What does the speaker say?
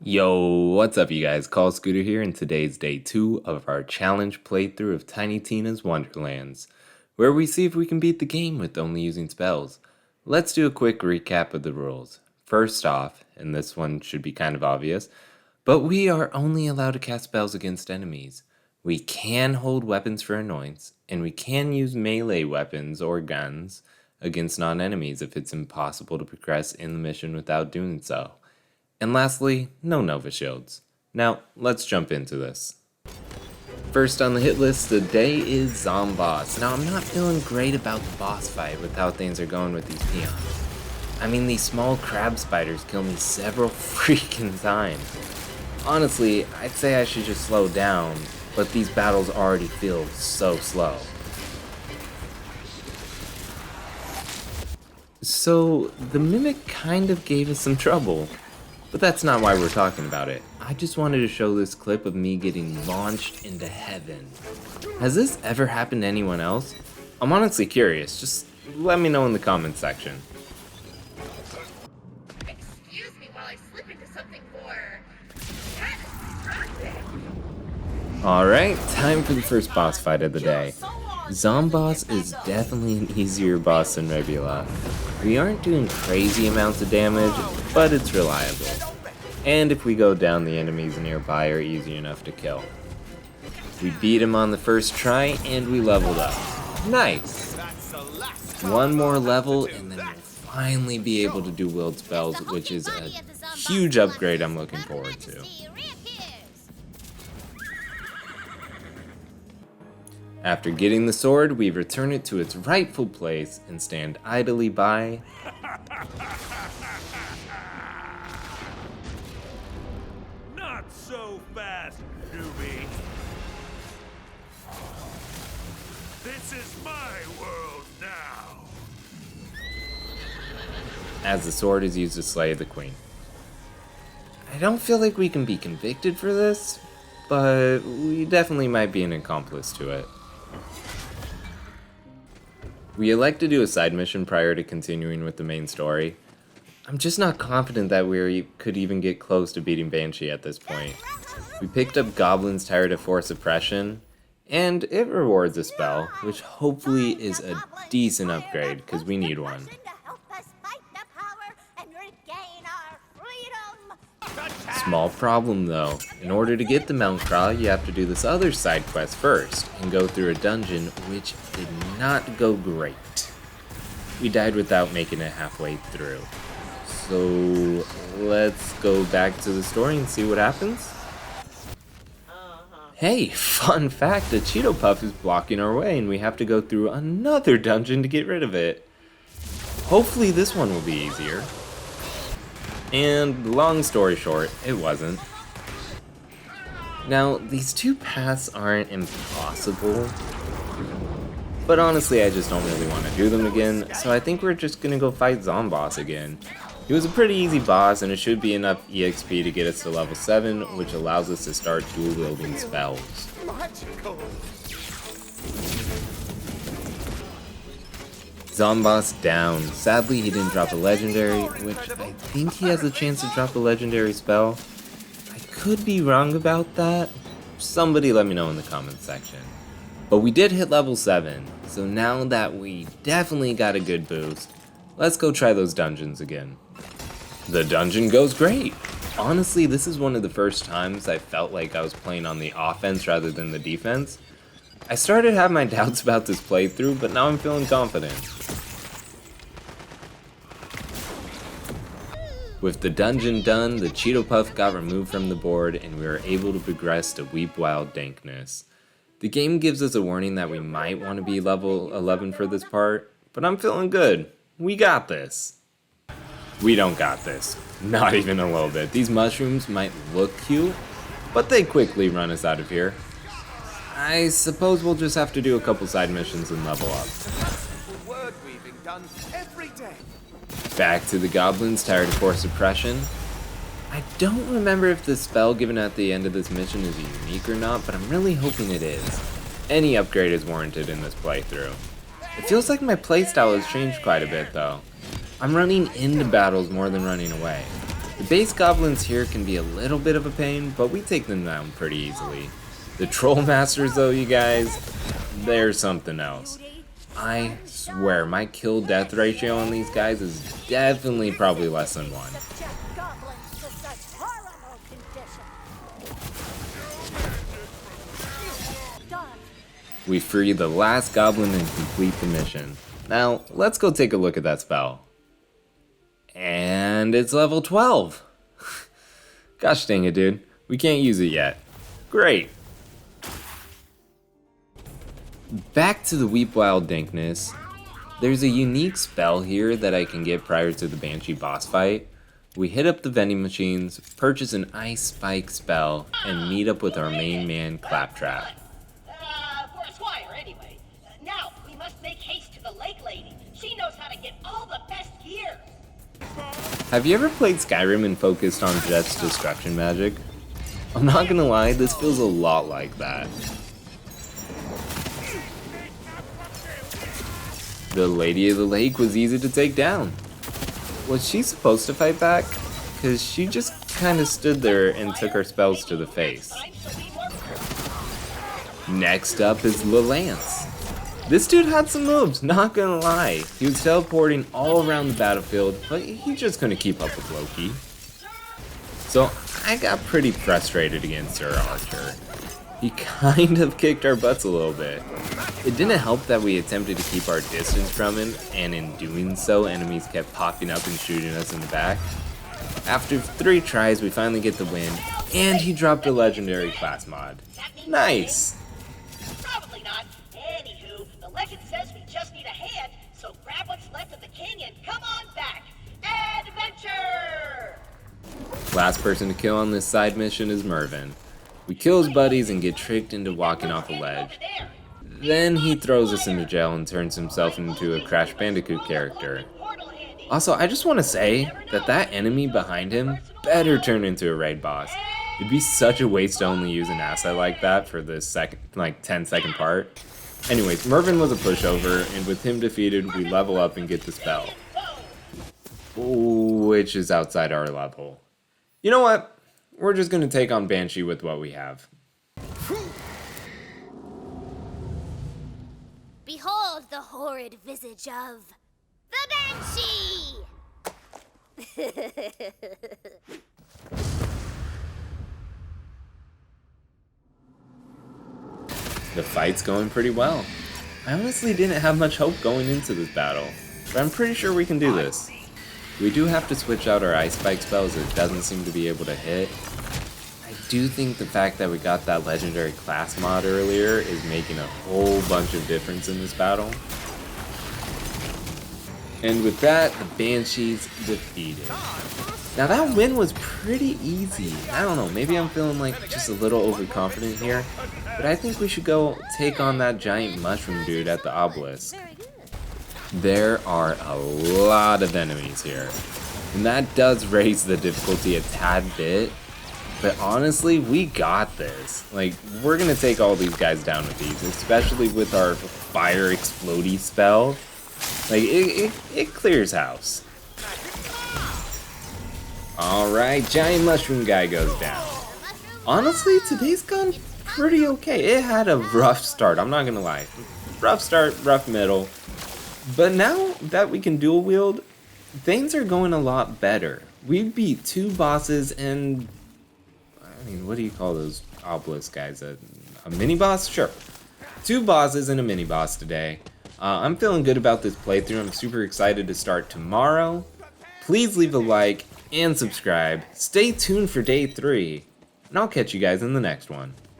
Yo, what's up you guys? Call Scooter here, and today's day 2 of our challenge playthrough of Tiny Tina's Wonderlands, where we see if we can beat the game with only using spells. Let's do a quick recap of the rules. First off, and this one should be kind of obvious, but we are only allowed to cast spells against enemies. We can hold weapons for annoyance, and we can use melee weapons or guns against non-enemies if it's impossible to progress in the mission without doing so. And lastly, no Nova Shields. Now, let's jump into this. First on the hit list today is Zomboss. Now, I'm not feeling great about the boss fight with how things are going with these peons. I mean, these small crab spiders kill me several freaking times. Honestly, I'd say I should just slow down, but these battles already feel so slow. So, the Mimic kind of gave us some trouble. But that's not why we're talking about it. I just wanted to show this clip of me getting launched into heaven. Has this ever happened to anyone else? I'm honestly curious. Just let me know in the comments section. Excuse me while I slip into something more catastrophic. Alright, time for the first boss fight of the day. Zomboss is definitely an easier boss than Regula. We aren't doing crazy amounts of damage, but it's reliable. And if we go down, the enemies nearby are easy enough to kill. We beat him on the first try, and we leveled up. Nice! One more level, and then we'll finally be able to do willed spells, which is a huge upgrade I'm looking forward to. After getting the sword, we return it to its rightful place and stand idly by. Not so fast, newbie. This is my world now. As the sword is used to slay the queen. I don't feel like we can be convicted for this, but we definitely might be an accomplice to it. We elect to do a side mission prior to continuing with the main story. I'm just not confident that we could even get close to beating Banshee at this point. We picked up Goblin's Tired of Force Suppression, and it rewards a spell, which hopefully is a decent upgrade, because we need one. Small problem though. In order to get the Mount Craw, you have to do this other side quest first, and go through a dungeon, which did not go great. We died without making it halfway through. So, let's go back to the story and see what happens. Hey, fun fact, a Cheeto Puff is blocking our way, and we have to go through another dungeon to get rid of it. Hopefully this one will be easier. And long story short, it wasn't. Now, these two paths aren't impossible, but honestly I just don't really want to do them again, so I think we're just gonna go fight Zomboss again. He was a pretty easy boss, and it should be enough EXP to get us to level 7, which allows us to start dual-wielding spells. Zomboss down. Sadly, he didn't drop a legendary, which I think he has a chance to drop a legendary spell. I could be wrong about that. Somebody let me know in the comments section. But we did hit level 7, so now that we definitely got a good boost, let's go try those dungeons again. The dungeon goes great. Honestly, this is one of the first times I felt like I was playing on the offense rather than the defense. I started having my doubts about this playthrough, but now I'm feeling confident. With the dungeon done, the Cheeto Puff got removed from the board, and we were able to progress to Weep Wild Dankness. The game gives us a warning that we might want to be level 11 for this part, but I'm feeling good. We got this. We don't got this. Not even a little bit. These mushrooms might look cute, but they quickly run us out of here. I suppose we'll just have to do a couple side missions and level up. Word weaving done every day. Back to the Goblins Tired of Force Suppression. I don't remember if the spell given at the end of this mission is unique or not, but I'm really hoping it is. Any upgrade is warranted in this playthrough. It feels like my playstyle has changed quite a bit though. I'm running into battles more than running away. The base goblins here can be a little bit of a pain, but we take them down pretty easily. The troll masters though, you guys, they're something else. I swear, my kill death ratio on these guys is definitely probably less than 1. We free the last goblin and complete the mission. Now, let's go take a look at that spell. And it's level 12! Gosh dang it, dude. We can't use it yet. Great! Back to the Weep Wild Dankness. There's a unique spell here that I can get prior to the Banshee boss fight. We hit up the vending machines, purchase an Ice Spike spell, and meet up with our main man, Claptrap. For a squire, anyway. Now, we must make haste to the lake lady. She knows how to get all the best gear. Have you ever played Skyrim and focused on just destruction magic? I'm not gonna lie, this feels a lot like that. The Lady of the Lake was easy to take down. Was she supposed to fight back? Cause she just kinda stood there and took our spells to the face. Next up is Lance. This dude had some moves, not gonna lie. He was teleporting all around the battlefield, but he just couldn't keep up with Loki. So I got pretty frustrated against Sir Archer. He kind of kicked our butts a little bit. It didn't help that we attempted to keep our distance from him, and in doing so, enemies kept popping up and shooting us in the back. After 3 tries, we finally get the win, and he dropped a legendary class mod. Nice! Probably not. Anywho, the legend says we just need a hand, so grab what's left of the king and come on back. Adventure! Last person to kill on this side mission is Mervin. We kill his buddies and get tricked into walking off a ledge. Then he throws us into jail and turns himself into a Crash Bandicoot character. Also, I just want to say that that enemy behind him better turn into a raid boss. It'd be such a waste to only use an asset like that for the 10-second part. Anyways, Mervin was a pushover, and with him defeated, we level up and get the spell. Which is outside our level. You know what? We're just gonna take on Banshee with what we have. Behold the horrid visage of the Banshee! The fight's going pretty well. I honestly didn't have much hope going into this battle, but I'm pretty sure we can do this. We do have to switch out our Ice Spike spells as it doesn't seem to be able to hit. I do think the fact that we got that legendary class mod earlier is making a whole bunch of difference in this battle. And with that, the Banshee's defeated. Now that win was pretty easy. I don't know, maybe I'm feeling like just a little overconfident here, but I think we should go take on that giant mushroom dude at the obelisk. There are a lot of enemies here, and that does raise the difficulty a tad bit, but honestly, we got this. Like, we're gonna take all these guys down with these, especially with our fire explodey spell. Like, it clears house. Alright, giant mushroom guy goes down. Honestly, today's gone pretty okay. It had a rough start, I'm not gonna lie. Rough start, rough middle. But now that we can dual wield, things are going a lot better. We beat 2 bosses and, I mean, what do you call those obelisk guys? A mini boss? Sure. 2 bosses and a mini boss today. I'm feeling good about this playthrough. I'm super excited to start tomorrow. Please leave a like and subscribe. Stay tuned for day 3, and I'll catch you guys in the next one.